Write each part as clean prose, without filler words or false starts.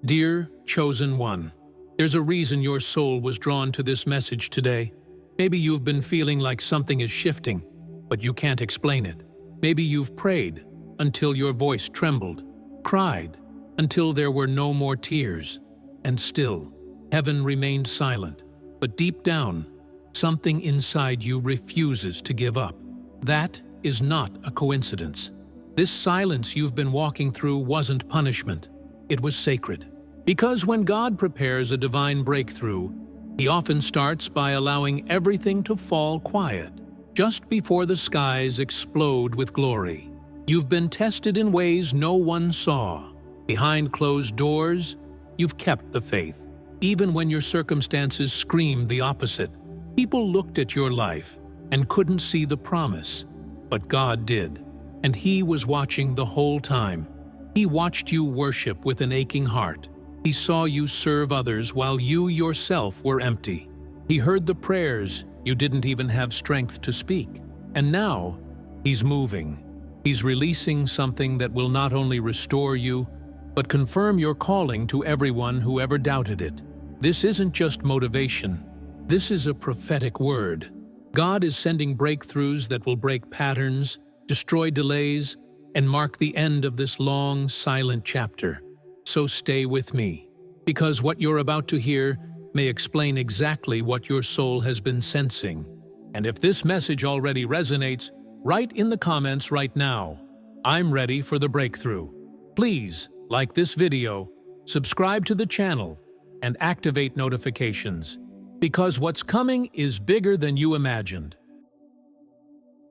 Dear Chosen One, there's a reason your soul was drawn to this message today. Maybe you've been feeling like something is shifting, but you can't explain it. Maybe you've prayed until your voice trembled, cried until there were no more tears, and still, heaven remained silent. But deep down, something inside you refuses to give up. That is not a coincidence. This silence you've been walking through wasn't punishment. It was sacred. Because when God prepares a divine breakthrough, He often starts by allowing everything to fall quiet, just before the skies explode with glory. You've been tested in ways no one saw. Behind closed doors, you've kept the faith. Even when your circumstances screamed the opposite, people looked at your life and couldn't see the promise. But God did, and He was watching the whole time. He watched you worship with an aching heart. He saw you serve others while you yourself were empty. He heard the prayers you didn't even have strength to speak. And now, He's moving. He's releasing something that will not only restore you, but confirm your calling to everyone who ever doubted it. This isn't just motivation. This is a prophetic word. God is sending breakthroughs that will break patterns, destroy delays, and mark the end of this long, silent chapter. So stay with me, because what you're about to hear may explain exactly what your soul has been sensing. And if this message already resonates, write in the comments right now, "I'm ready for the breakthrough." Please like this video, subscribe to the channel, and activate notifications, because what's coming is bigger than you imagined.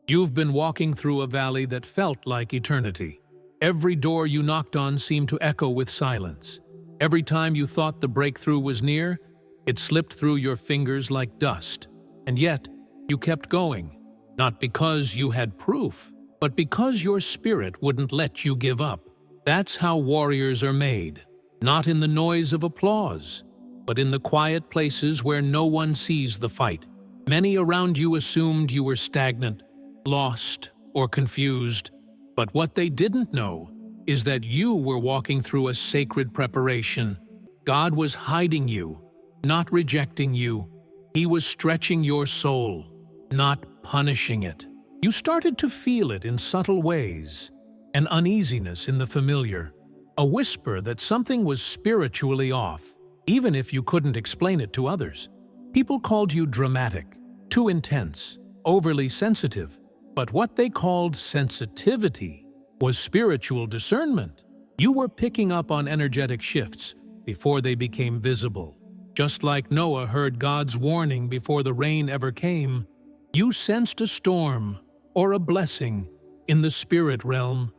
You've been walking through a valley that felt like eternity. Every door you knocked on seemed to echo with silence. Every time you thought the breakthrough was near, it slipped through your fingers like dust. And yet, you kept going, not because you had proof, but because your spirit wouldn't let you give up. That's how warriors are made, not in the noise of applause, but in the quiet places where no one sees the fight. Many around you assumed you were stagnant, lost, or confused, but what they didn't know is that you were walking through a sacred preparation. God was hiding you, not rejecting you. He was stretching your soul, not punishing it. You started to feel it in subtle ways, an uneasiness in the familiar, a whisper that something was spiritually off, even if you couldn't explain it to others. People called you dramatic, too intense, overly sensitive. But what they called sensitivity was spiritual discernment. You were picking up on energetic shifts before they became visible. Just like Noah heard God's warning before the rain ever came, you sensed a storm or a blessing in the spirit realm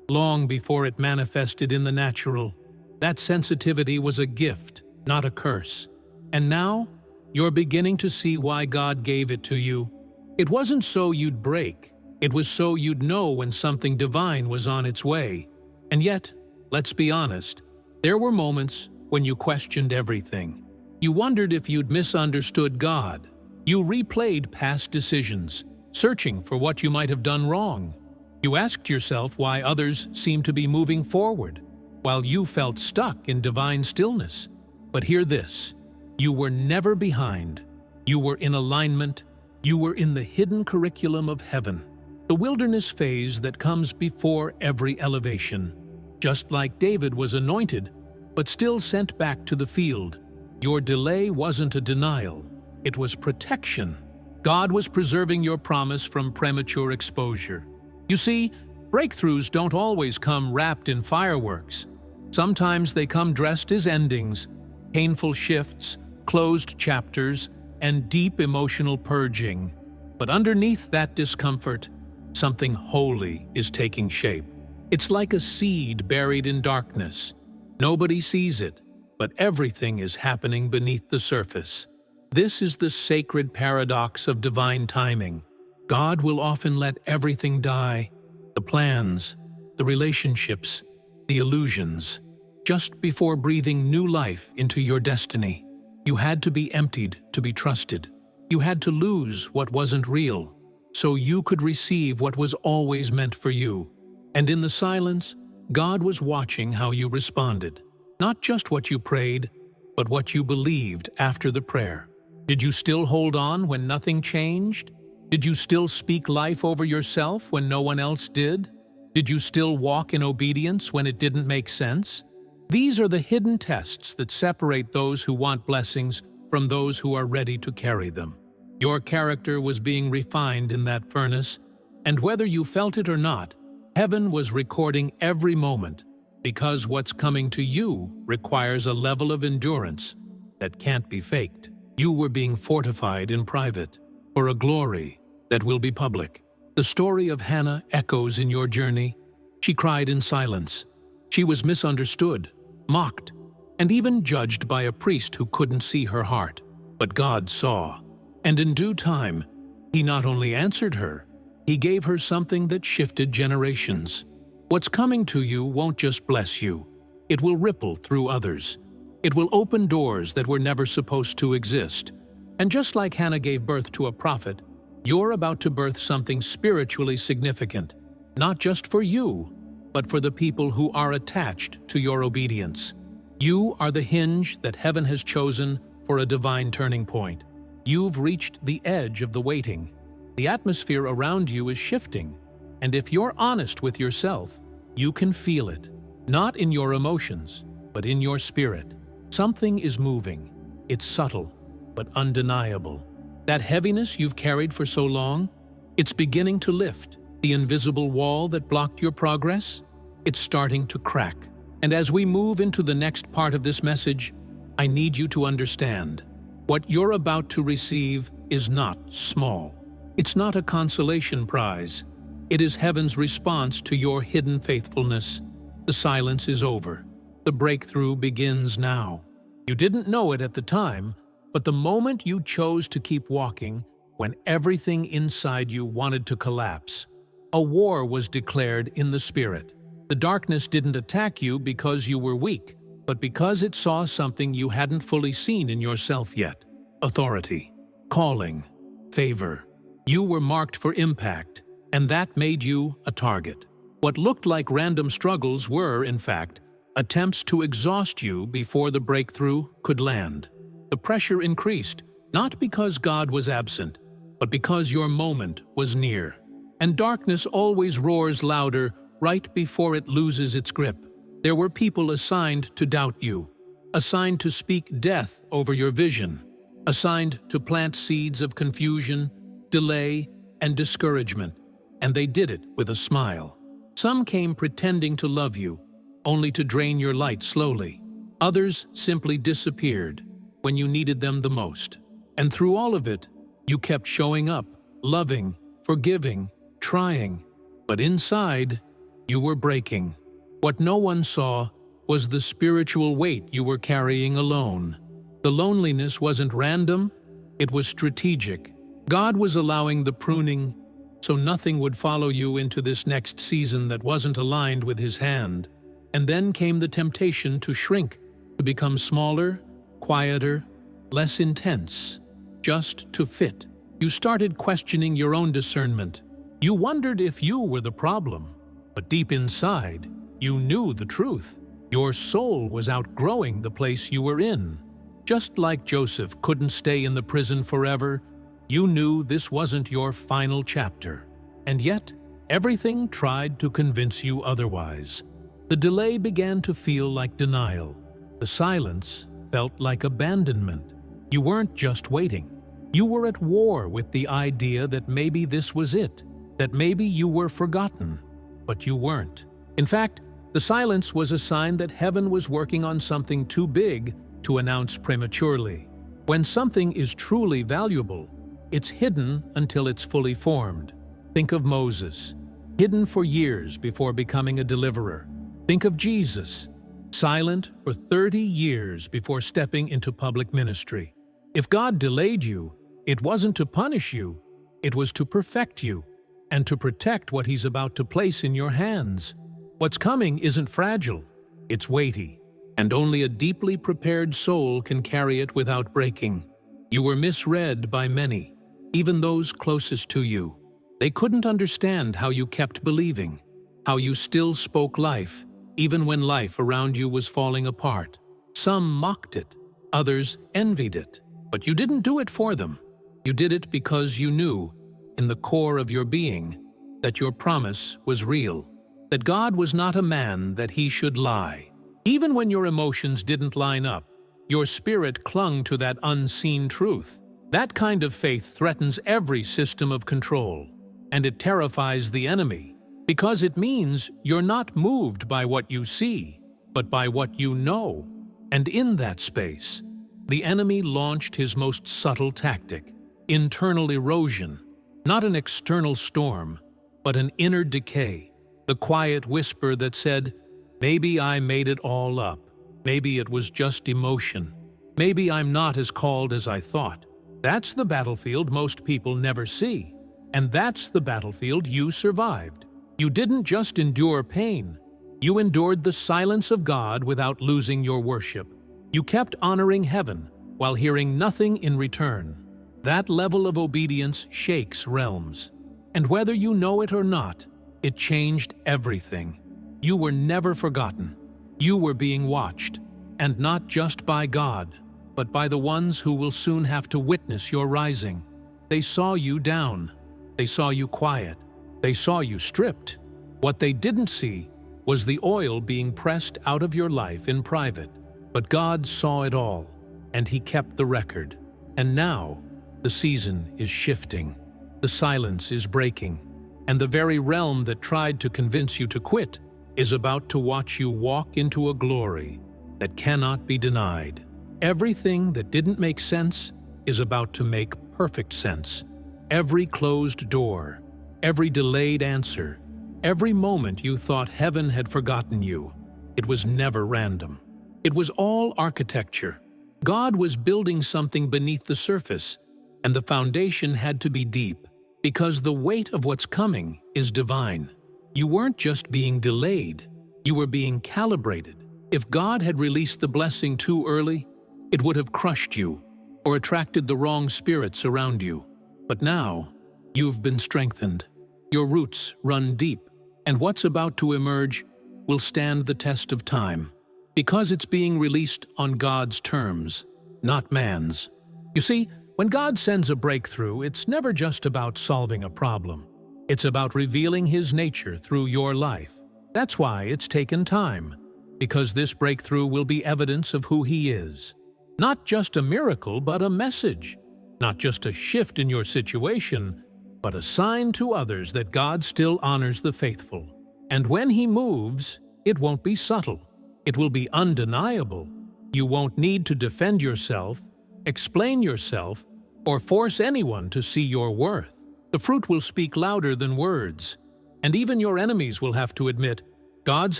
long before it manifested in the natural. That sensitivity was a gift, not a curse. And now, you're beginning to see why God gave it to you. It wasn't so you'd break. It was so you'd know when something divine was on its way. And yet, let's be honest, there were moments when you questioned everything. You wondered if you'd misunderstood God. You replayed past decisions, searching for what you might have done wrong. You asked yourself why others seemed to be moving forward, while you felt stuck in divine stillness. But hear this, you were never behind. You were in alignment. You were in the hidden curriculum of heaven. The wilderness phase that comes before every elevation. Just like David was anointed, but still sent back to the field, your delay wasn't a denial, it was protection. God was preserving your promise from premature exposure. You see, breakthroughs don't always come wrapped in fireworks. Sometimes they come dressed as endings, painful shifts, closed chapters, and deep emotional purging. But underneath that discomfort, something holy is taking shape. It's like a seed buried in darkness. Nobody sees it, but everything is happening beneath the surface. This is the sacred paradox of divine timing. God will often let everything die, the plans, the relationships, the illusions, just before breathing new life into your destiny. You had to be emptied to be trusted. You had to lose what wasn't real, so you could receive what was always meant for you. And in the silence, God was watching how you responded. Not just what you prayed, but what you believed after the prayer. Did you still hold on when nothing changed? Did you still speak life over yourself when no one else did? Did you still walk in obedience when it didn't make sense? These are the hidden tests that separate those who want blessings from those who are ready to carry them. Your character was being refined in that furnace, and whether you felt it or not, heaven was recording every moment, because what's coming to you requires a level of endurance that can't be faked. You were being fortified in private for a glory that will be public. The story of Hannah echoes in your journey. She cried in silence. She was misunderstood, mocked, and even judged by a priest who couldn't see her heart. But God saw, and in due time, He not only answered her, He gave her something that shifted generations. What's coming to you won't just bless you. It will ripple through others. It will open doors that were never supposed to exist. And just like Hannah gave birth to a prophet, you're about to birth something spiritually significant, not just for you, but for the people who are attached to your obedience. You are the hinge that heaven has chosen for a divine turning point. You've reached the edge of the waiting. The atmosphere around you is shifting, and if you're honest with yourself, you can feel it, not in your emotions, but in your spirit. Something is moving. It's subtle, but undeniable. That heaviness you've carried for so long, it's beginning to lift. The invisible wall that blocked your progress, it's starting to crack. And as we move into the next part of this message, I need you to understand, what you're about to receive is not small. It's not a consolation prize. It is heaven's response to your hidden faithfulness. The silence is over. The breakthrough begins now. You didn't know it at the time, but the moment you chose to keep walking, when everything inside you wanted to collapse, a war was declared in the spirit. The darkness didn't attack you because you were weak, but because it saw something you hadn't fully seen in yourself yet. Authority, calling, favor. You were marked for impact, and that made you a target. What looked like random struggles were, in fact, attempts to exhaust you before the breakthrough could land. The pressure increased, not because God was absent, but because your moment was near. And darkness always roars louder right before it loses its grip. There were people assigned to doubt you, assigned to speak death over your vision, assigned to plant seeds of confusion, delay, and discouragement, and they did it with a smile. Some came pretending to love you, only to drain your light slowly. Others simply disappeared when you needed them the most. And through all of it, you kept showing up, loving, forgiving, trying. But inside, you were breaking. What no one saw was the spiritual weight you were carrying alone. The loneliness wasn't random, it was strategic. God was allowing the pruning so nothing would follow you into this next season that wasn't aligned with His hand. And then came the temptation to shrink, to become smaller, quieter, less intense, just to fit. You started questioning your own discernment. You wondered if you were the problem. But deep inside, you knew the truth. Your soul was outgrowing the place you were in. Just like Joseph couldn't stay in the prison forever, you knew this wasn't your final chapter. And yet, everything tried to convince you otherwise. The delay began to feel like denial. The silence felt like abandonment. You weren't just waiting. You were at war with the idea that maybe this was it, that maybe you were forgotten. But you weren't. In fact, the silence was a sign that heaven was working on something too big to announce prematurely. When something is truly valuable, it's hidden until it's fully formed. Think of Moses, hidden for years before becoming a deliverer. Think of Jesus, silent for 30 years before stepping into public ministry. If God delayed you, it wasn't to punish you, it was to perfect you and to protect what He's about to place in your hands. What's coming isn't fragile, it's weighty, and only a deeply prepared soul can carry it without breaking. You were misread by many, even those closest to you. They couldn't understand how you kept believing, how you still spoke life, even when life around you was falling apart. Some mocked it, others envied it, but you didn't do it for them. You did it because you knew, in the core of your being, that your promise was real, that God was not a man that he should lie. Even when your emotions didn't line up, your spirit clung to that unseen truth. That kind of faith threatens every system of control, and it terrifies the enemy, because it means you're not moved by what you see, but by what you know. And in that space, the enemy launched his most subtle tactic: internal erosion, not an external storm, but an inner decay, the quiet whisper that said, maybe I made it all up, maybe it was just emotion, maybe I'm not as called as I thought. That's the battlefield most people never see, and that's the battlefield you survived. You didn't just endure pain, you endured the silence of God without losing your worship. You kept honoring heaven while hearing nothing in return. That level of obedience shakes realms. And whether you know it or not, it changed everything. You were never forgotten. You were being watched, and not just by God, but by the ones who will soon have to witness your rising. They saw you down. They saw you quiet. They saw you stripped. What they didn't see was the oil being pressed out of your life in private. But God saw it all, and he kept the record. And now, the season is shifting. The silence is breaking, and the very realm that tried to convince you to quit is about to watch you walk into a glory that cannot be denied. Everything that didn't make sense is about to make perfect sense. Every closed door, every delayed answer, every moment you thought heaven had forgotten you, it was never random. It was all architecture. God was building something beneath the surface, and the foundation had to be deep, because the weight of what's coming is divine. You weren't just being delayed, you were being calibrated. If God had released the blessing too early, it would have crushed you or attracted the wrong spirits around you. But now, you've been strengthened. Your roots run deep, and what's about to emerge will stand the test of time, because it's being released on God's terms, not man's. You see, when God sends a breakthrough, it's never just about solving a problem. It's about revealing his nature through your life. That's why it's taken time, because this breakthrough will be evidence of who he is. Not just a miracle, but a message. Not just a shift in your situation, but a sign to others that God still honors the faithful. And when he moves, it won't be subtle. It will be undeniable. You won't need to defend yourself, explain yourself, or force anyone to see your worth. The fruit will speak louder than words, and even your enemies will have to admit, God's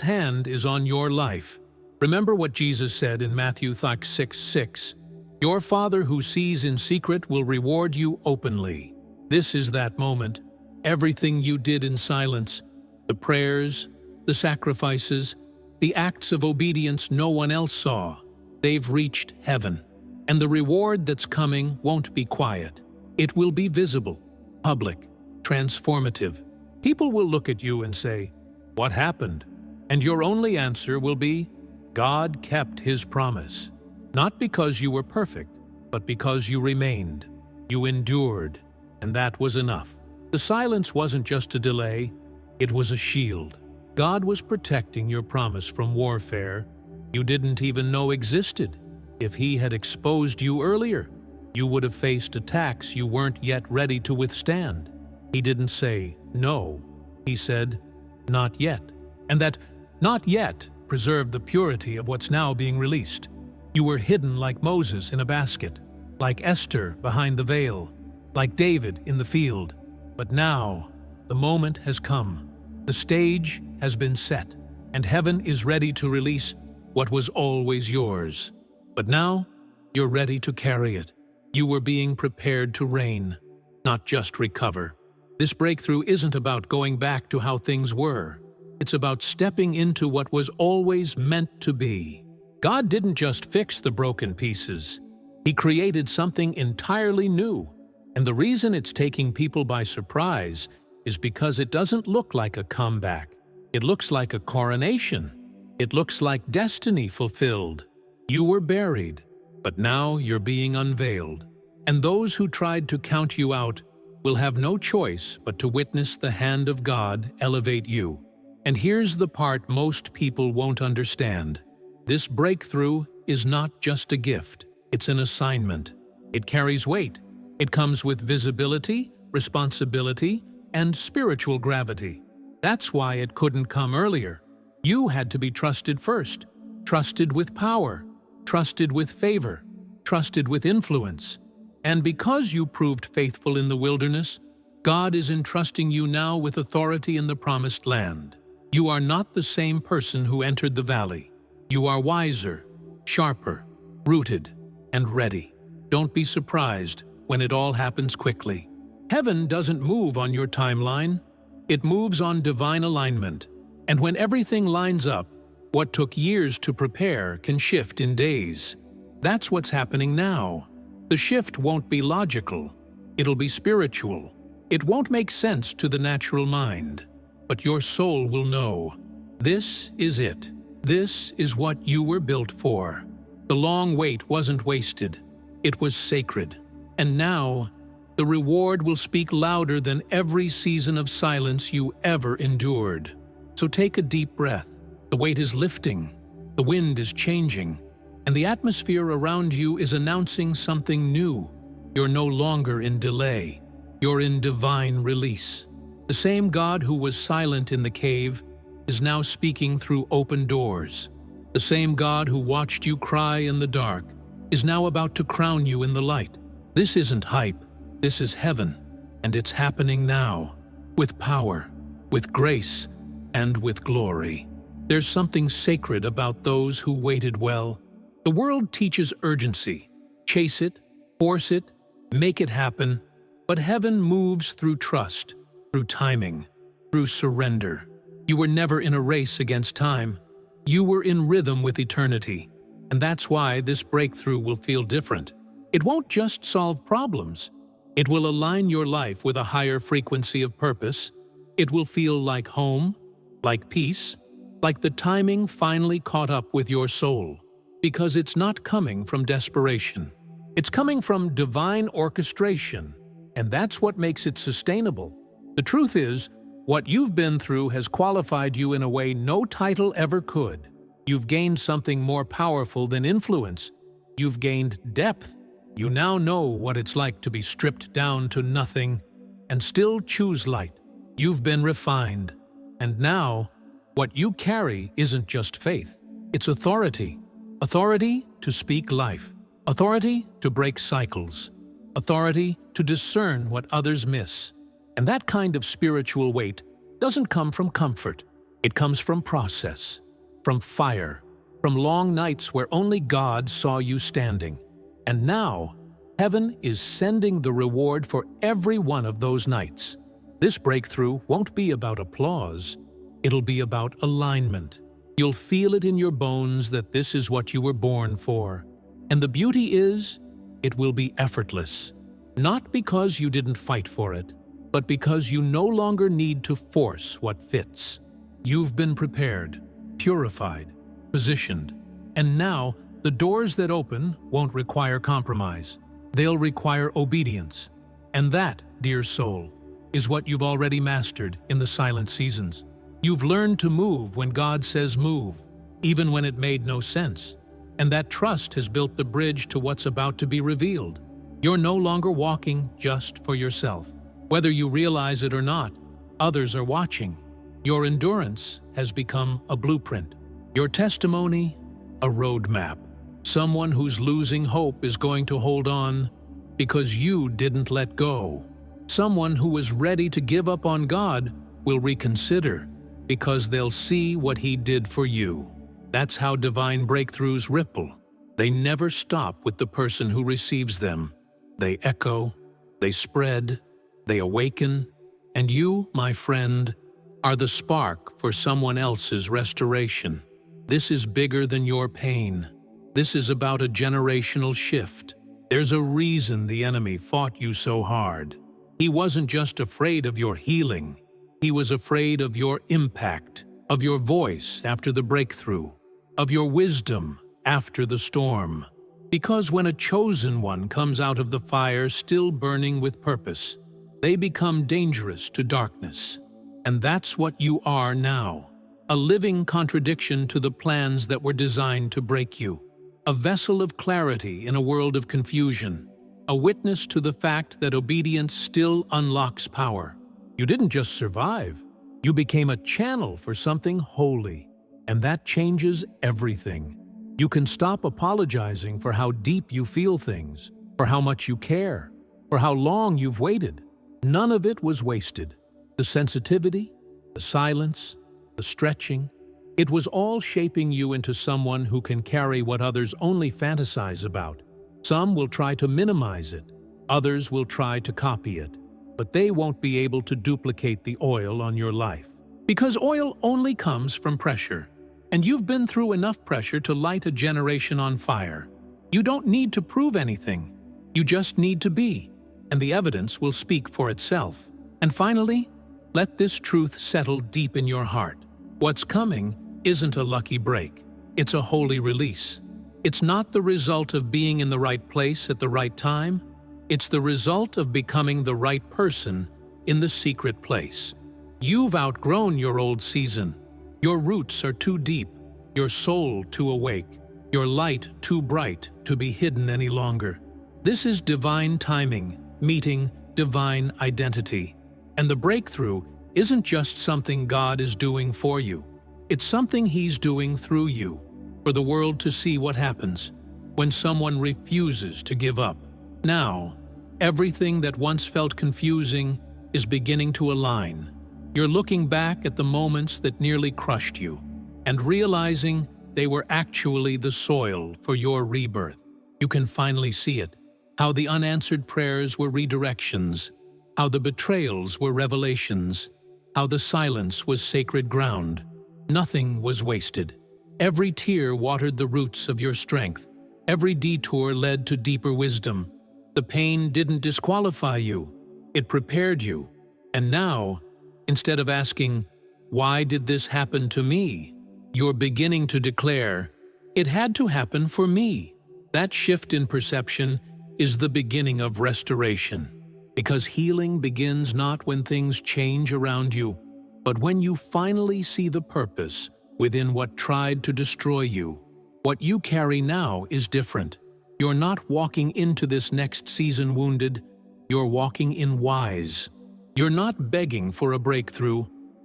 hand is on your life. Remember what Jesus said in Matthew 6:6, "Your Father who sees in secret will reward you openly." This is that moment. Everything you did in silence, the prayers, the sacrifices, the acts of obedience no one else saw, they've reached heaven. And the reward that's coming won't be quiet. It will be visible, public, transformative. People will look at you and say, "What happened?" And your only answer will be, "God kept his promise." Not because you were perfect, but because you remained. You endured, and that was enough. The silence wasn't just a delay, it was a shield. God was protecting your promise from warfare you didn't even know existed. If he had exposed you earlier, you would have faced attacks you weren't yet ready to withstand. He didn't say no. He said, "Not yet." And that "not yet" preserved the purity of what's now being released. You were hidden like Moses in a basket, like Esther behind the veil, like David in the field. But now, the moment has come. The stage has been set, and heaven is ready to release what was always yours. But now, you're ready to carry it. You were being prepared to reign, not just recover. This breakthrough isn't about going back to how things were. It's about stepping into what was always meant to be. God didn't just fix the broken pieces. He created something entirely new. And the reason it's taking people by surprise is because it doesn't look like a comeback. It looks like a coronation. It looks like destiny fulfilled. You were buried, but now you're being unveiled. And those who tried to count you out will have no choice but to witness the hand of God elevate you. And here's the part most people won't understand. This breakthrough is not just a gift, it's an assignment. It carries weight. It comes with visibility, responsibility, and spiritual gravity. That's why it couldn't come earlier. You had to be trusted first, trusted with power, trusted with favor, trusted with influence. And because you proved faithful in the wilderness, God is entrusting you now with authority in the promised land. You are not the same person who entered the valley. You are wiser, sharper, rooted, and ready. Don't be surprised when it all happens quickly. Heaven doesn't move on your timeline. It moves on divine alignment. And when everything lines up, what took years to prepare can shift in days. That's what's happening now. The shift won't be logical. It'll be spiritual. It won't make sense to the natural mind. But your soul will know. This is it. This is what you were built for. The long wait wasn't wasted. It was sacred. And now, the reward will speak louder than every season of silence you ever endured. So take a deep breath. The weight is lifting. The wind is changing. And the atmosphere around you is announcing something new. You're no longer in delay. You're in divine release. The same God who was silent in the cave is now speaking through open doors. The same God who watched you cry in the dark is now about to crown you in the light. This isn't hype. This is heaven. And it's happening now. With power, with grace, and with glory. There's something sacred about those who waited well. The world teaches urgency. Chase it, force it, make it happen. But heaven moves through trust, through timing, through surrender. You were never in a race against time. You were in rhythm with eternity. And that's why this breakthrough will feel different. It won't just solve problems. It will align your life with a higher frequency of purpose. It will feel like home, like peace, like the timing finally caught up with your soul. Because it's not coming from desperation. It's coming from divine orchestration. And that's what makes it sustainable. The truth is, what you've been through has qualified you in a way no title ever could. You've gained something more powerful than influence. You've gained depth. You now know what it's like to be stripped down to nothing and still choose light. You've been refined. And now, what you carry isn't just faith. It's authority. Authority to speak life. Authority to break cycles. Authority to discern what others miss. And that kind of spiritual weight doesn't come from comfort. It comes from process, from fire, from long nights where only God saw you standing. And now, heaven is sending the reward for every one of those nights. This breakthrough won't be about applause. It'll be about alignment. You'll feel it in your bones that this is what you were born for. And the beauty is, it will be effortless. Not because you didn't fight for it, but because you no longer need to force what fits. You've been prepared, purified, positioned, and now the doors that open won't require compromise. They'll require obedience. And that, dear soul, is what you've already mastered in the silent seasons. You've learned to move when God says move, even when it made no sense. And that trust has built the bridge to what's about to be revealed. You're no longer walking just for yourself. Whether you realize it or not, others are watching. Your endurance has become a blueprint. Your testimony, a roadmap. Someone who's losing hope is going to hold on because you didn't let go. Someone who is ready to give up on God will reconsider because they'll see what He did for you. That's how divine breakthroughs ripple. They never stop with the person who receives them. They echo, they spread, they awaken, and you, my friend, are the spark for someone else's restoration. This is bigger than your pain. This is about a generational shift. There's a reason the enemy fought you so hard. He wasn't just afraid of your healing. He was afraid of your impact. of your voice after the breakthrough, of your wisdom after the storm. Because when a chosen one comes out of the fire still burning with purpose, they become dangerous to darkness. And that's what you are now, a living contradiction to the plans that were designed to break you, a vessel of clarity in a world of confusion, a witness to the fact that obedience still unlocks power. You didn't just survive, you became a channel for something holy, and that changes everything. You can stop apologizing for how deep you feel things, for how much you care, for how long you've waited. None of it was wasted. The sensitivity, the silence, the stretching, it was all shaping you into someone who can carry what others only fantasize about. Some will try to minimize it, others will try to copy it, but they won't be able to duplicate the oil on your life. Because oil only comes from pressure, and you've been through enough pressure to light a generation on fire. You don't need to prove anything, you just need to be, and the evidence will speak for itself. And finally, let this truth settle deep in your heart. What's coming isn't a lucky break, it's a holy release. It's not the result of being in the right place at the right time, it's the result of becoming the right person in the secret place. You've outgrown your old season. Your roots are too deep, your soul too awake, your light too bright to be hidden any longer. This is divine timing, meeting divine identity. And the breakthrough isn't just something God is doing for you. It's something He's doing through you, for the world to see what happens when someone refuses to give up. Now, everything that once felt confusing is beginning to align. You're looking back at the moments that nearly crushed you and realizing they were actually the soil for your rebirth. You can finally see it, how the unanswered prayers were redirections, how the betrayals were revelations, how the silence was sacred ground. Nothing was wasted. Every tear watered the roots of your strength. Every detour led to deeper wisdom. The pain didn't disqualify you, it prepared you. And now, instead of asking, "Why did this happen to me?" you're beginning to declare, "It had to happen for me." That shift in perception is the beginning of restoration. Because healing begins not when things change around you, but when you finally see the purpose within what tried to destroy you. What you carry now is different. You're not walking into this next season wounded, you're walking in wise. You're not begging for a breakthrough,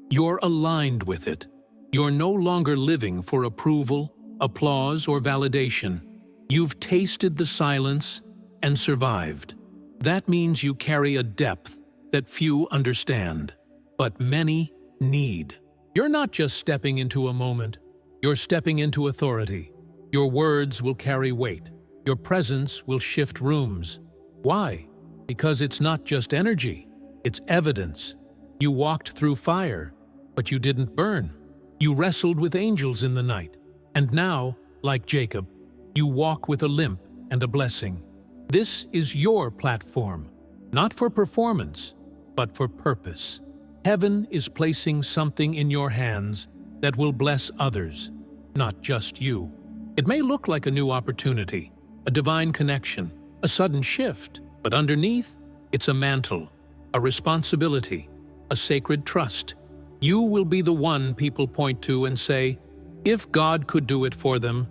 you're aligned with it. You're no longer living for approval, applause, or validation. You've tasted the silence and survived. That means you carry a depth that few understand, but many need. You're not just stepping into a moment, you're stepping into authority. Your words will carry weight. Your presence will shift rooms. Why? Because it's not just energy, it's evidence. You walked through fire, but you didn't burn. You wrestled with angels in the night. And now, like Jacob, you walk with a limp and a blessing. This is your platform, not for performance, but for purpose. Heaven is placing something in your hands that will bless others, not just you. It may look like a new opportunity, a divine connection, a sudden shift, but underneath, it's a mantle, a responsibility, a sacred trust. You will be the one people point to and say, "If God could do it for them,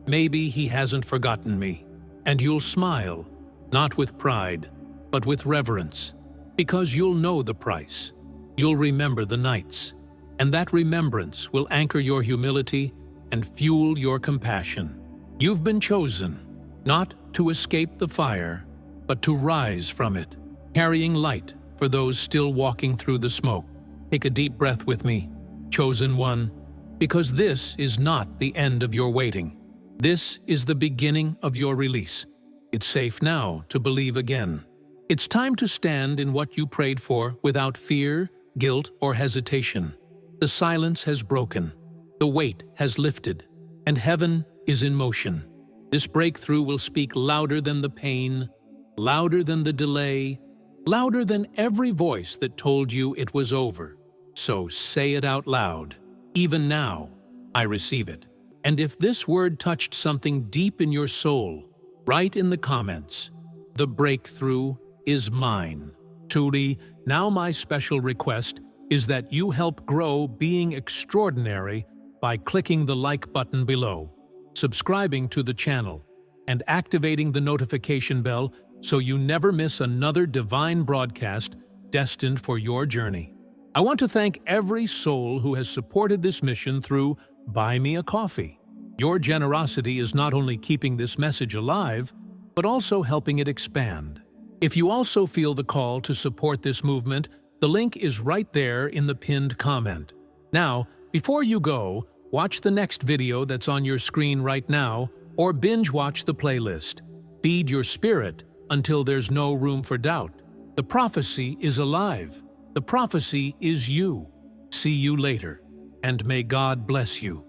maybe He hasn't forgotten me." And you'll smile, not with pride, but with reverence, because you'll know the price. You'll remember the nights, and that remembrance will anchor your humility and fuel your compassion. You've been chosen, not to escape the fire, but to rise from it, carrying light for those still walking through the smoke. Take a deep breath with me, chosen one, because this is not the end of your waiting. This is the beginning of your release. It's safe now to believe again. It's time to stand in what you prayed for without fear, guilt, or hesitation. The silence has broken, the weight has lifted, and heaven is in motion. This breakthrough will speak louder than the pain, louder than the delay, louder than every voice that told you it was over. So say it out loud. Even now, I receive it. And if this word touched something deep in your soul, write in the comments, "The breakthrough is mine." Truly, now my special request is that you help grow Being Extraordinary by clicking the like button below, subscribing to the channel, and activating the notification bell so you never miss another divine broadcast destined for your journey. I want to thank every soul who has supported this mission through Buy Me a Coffee. Your generosity is not only keeping this message alive, but also helping it expand. If you also feel the call to support this movement, the link is right there in the pinned comment. Now, before you go, watch the next video that's on your screen right now, or binge watch the playlist. Feed your spirit until there's no room for doubt. The prophecy is alive. The prophecy is you. See you later, and may God bless you.